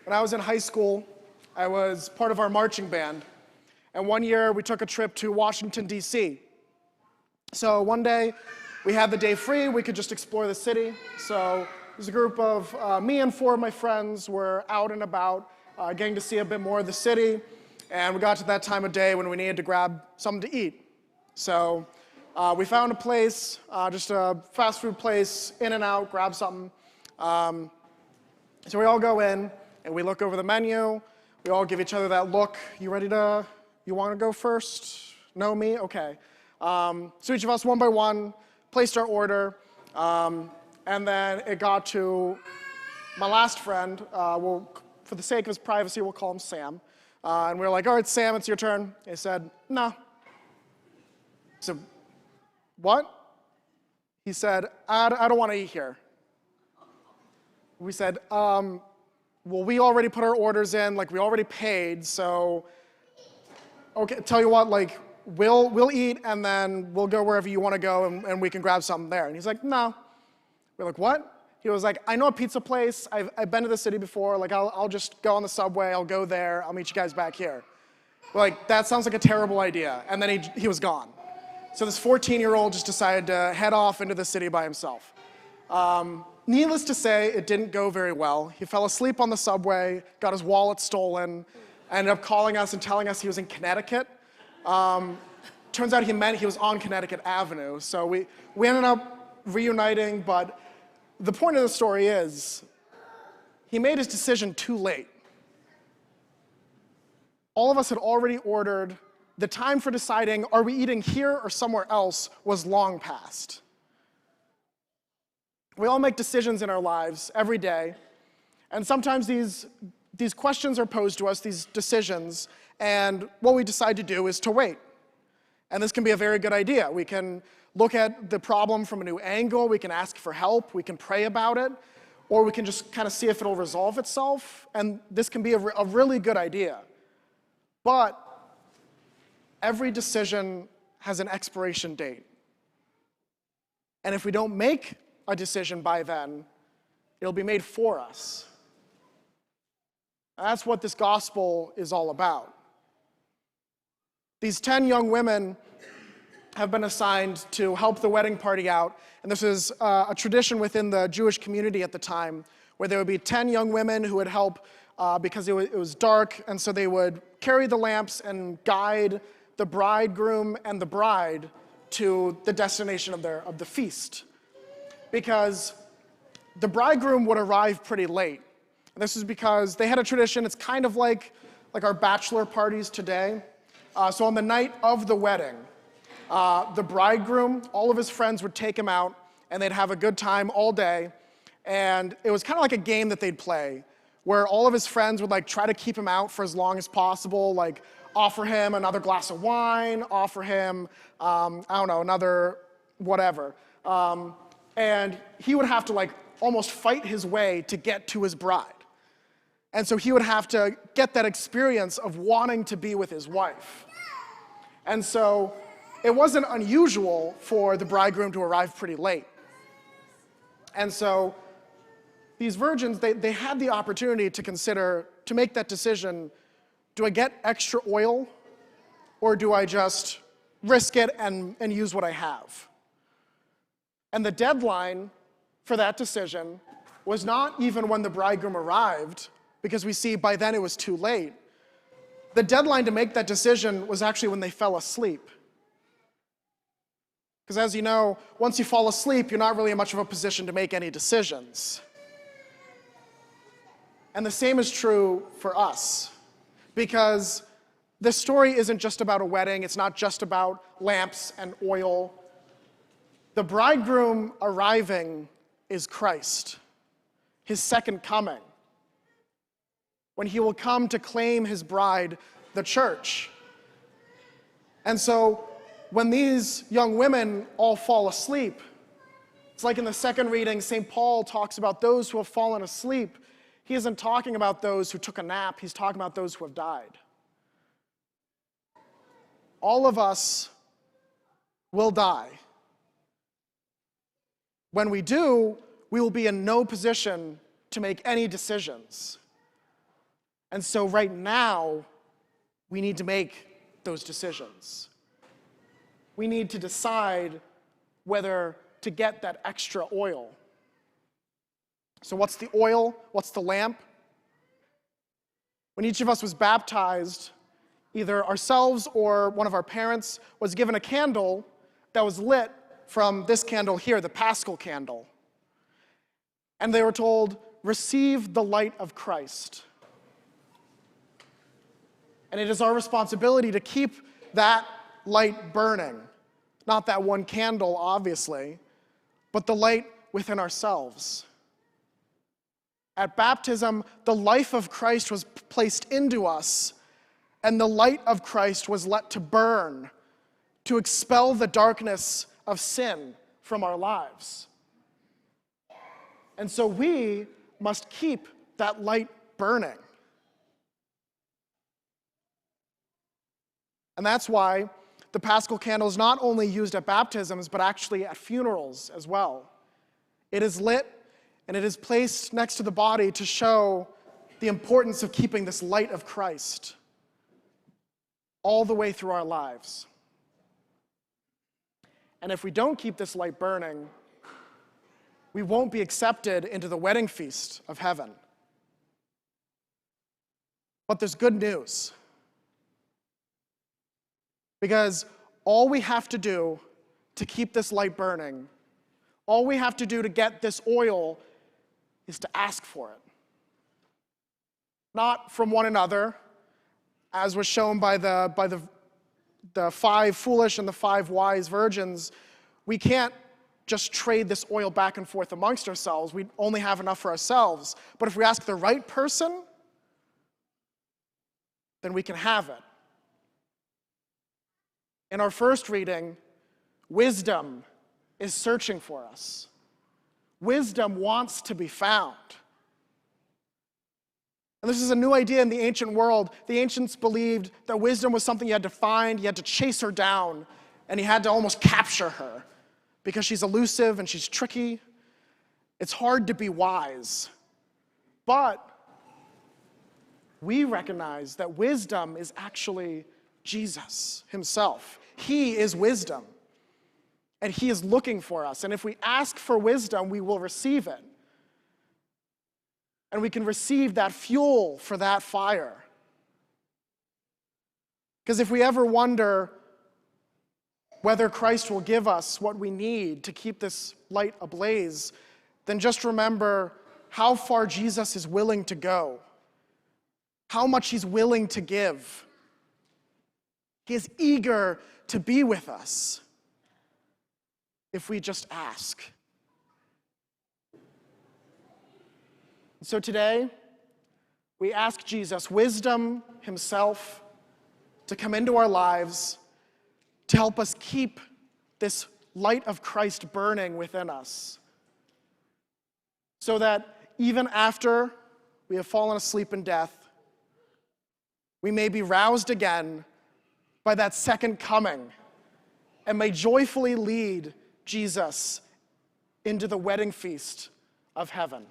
When I was in high school, I was part of our marching band. And one year, we took a trip to Washington, D.C. So one day, we had the day free. We could just explore the city. So there's a group of me and 4 of my friends were out and about, getting to see a bit more of the city. And we got to that time of day when we needed to grab something to eat. So we found a place, just a fast food place, in and out, grab something. So we all go in, and we look over the menu. We all give each other that look. You want to go first? No, me? Okay. So each of us, one by one, placed our order. And then it got to my last friend. For the sake of his privacy, we'll call him Sam. And we were like, all right, Sam, it's your turn. He said, no. So, what? He said, I don't want to eat here. We said, well, we already put our orders in, like we already paid, so, okay, tell you what, like, we'll eat and then we'll go wherever you want to go and we can grab something there. And he's like, no. We're like, what? He was like, I know a pizza place, I've been to the city before, like I'll just go on the subway, I'll go there, I'll meet you guys back here. We're like, that sounds like a terrible idea. And then he was gone. So this 14-year-old just decided to head off into the city by himself. Needless to say, it didn't go very well. He fell asleep on the subway, got his wallet stolen, ended up calling us and telling us he was in Connecticut. Turns out he meant he was on Connecticut Avenue. So we ended up reuniting, but the point of the story is he made his decision too late. All of us had already ordered. The time for deciding, are we eating here or somewhere else, was long past. We all make decisions in our lives every day, and sometimes these questions are posed to us, these decisions, and what we decide to do is to wait. And this can be a very good idea. We can look at the problem from a new angle, we can ask for help, we can pray about it, or we can just kind of see if it'll resolve itself, and this can be a really good idea. But every decision has an expiration date. And if we don't make a decision by then, it'll be made for us. And that's what this gospel is all about. These 10 young women have been assigned to help the wedding party out, and this is a tradition within the Jewish community at the time, where there would be 10 young women who would help because it was dark, and so they would carry the lamps and guide the bridegroom and the bride to the destination of the feast. Because the bridegroom would arrive pretty late. And this is because they had a tradition, it's kind of like our bachelor parties today. So on the night of the wedding, the bridegroom, all of his friends would take him out, and they'd have a good time all day. And it was kind of like a game that they'd play, where all of his friends would try to keep him out for as long as possible, offer him another glass of wine, offer him, another whatever. And he would have to almost fight his way to get to his bride. And so he would have to get that experience of wanting to be with his wife. And so it wasn't unusual for the bridegroom to arrive pretty late. And so these virgins, they had the opportunity to make that decision, do I get extra oil, or do I just risk it and use what I have? And the deadline for that decision was not even when the bridegroom arrived, because we see by then it was too late. The deadline to make that decision was actually when they fell asleep. Because as you know, once you fall asleep, you're not really in much of a position to make any decisions. And the same is true for us, because this story isn't just about a wedding, it's not just about lamps and oil. The bridegroom arriving is Christ, his second coming, when he will come to claim his bride, the church. And so when these young women all fall asleep, it's like in the second reading, St. Paul talks about those who have fallen asleep. He isn't talking about those who took a nap, he's talking about those who have died. All of us will die. When we do, we will be in no position to make any decisions. And so right now, we need to make those decisions. We need to decide whether to get that extra oil. So what's the oil? What's the lamp? When each of us was baptized, either ourselves or one of our parents was given a candle that was lit from this candle here, the Paschal candle. And they were told, receive the light of Christ. And it is our responsibility to keep that light burning. Not that one candle, obviously, but the light within ourselves. At baptism, the life of Christ was placed into us, and the light of Christ was let to burn, to expel the darkness of sin from our lives. And so we must keep that light burning. And that's why the Paschal candle is not only used at baptisms, but actually at funerals as well. It is lit and it is placed next to the body to show the importance of keeping this light of Christ all the way through our lives. And if we don't keep this light burning, we won't be accepted into the wedding feast of heaven. But there's good news. Because all we have to do to keep this light burning, all we have to do to get this oil is to ask for it. Not from one another, as was shown by the 5 foolish and the 5 wise virgins. We can't just trade this oil back and forth amongst ourselves. We only have enough for ourselves. But if we ask the right person, then we can have it. In our first reading, wisdom is searching for us. Wisdom wants to be found. And this is a new idea in the ancient world. The ancients believed that wisdom was something you had to find, you had to chase her down, and you had to almost capture her because she's elusive and she's tricky. It's hard to be wise. But we recognize that wisdom is actually Jesus himself. He is wisdom. And he is looking for us. And if we ask for wisdom, we will receive it. And we can receive that fuel for that fire. Because if we ever wonder whether Christ will give us what we need to keep this light ablaze, then just remember how far Jesus is willing to go, how much he's willing to give. He is eager to be with us if we just ask. So today, we ask Jesus, wisdom himself, to come into our lives to help us keep this light of Christ burning within us, so that even after we have fallen asleep in death, we may be roused again by that second coming and may joyfully lead Jesus into the wedding feast of heaven.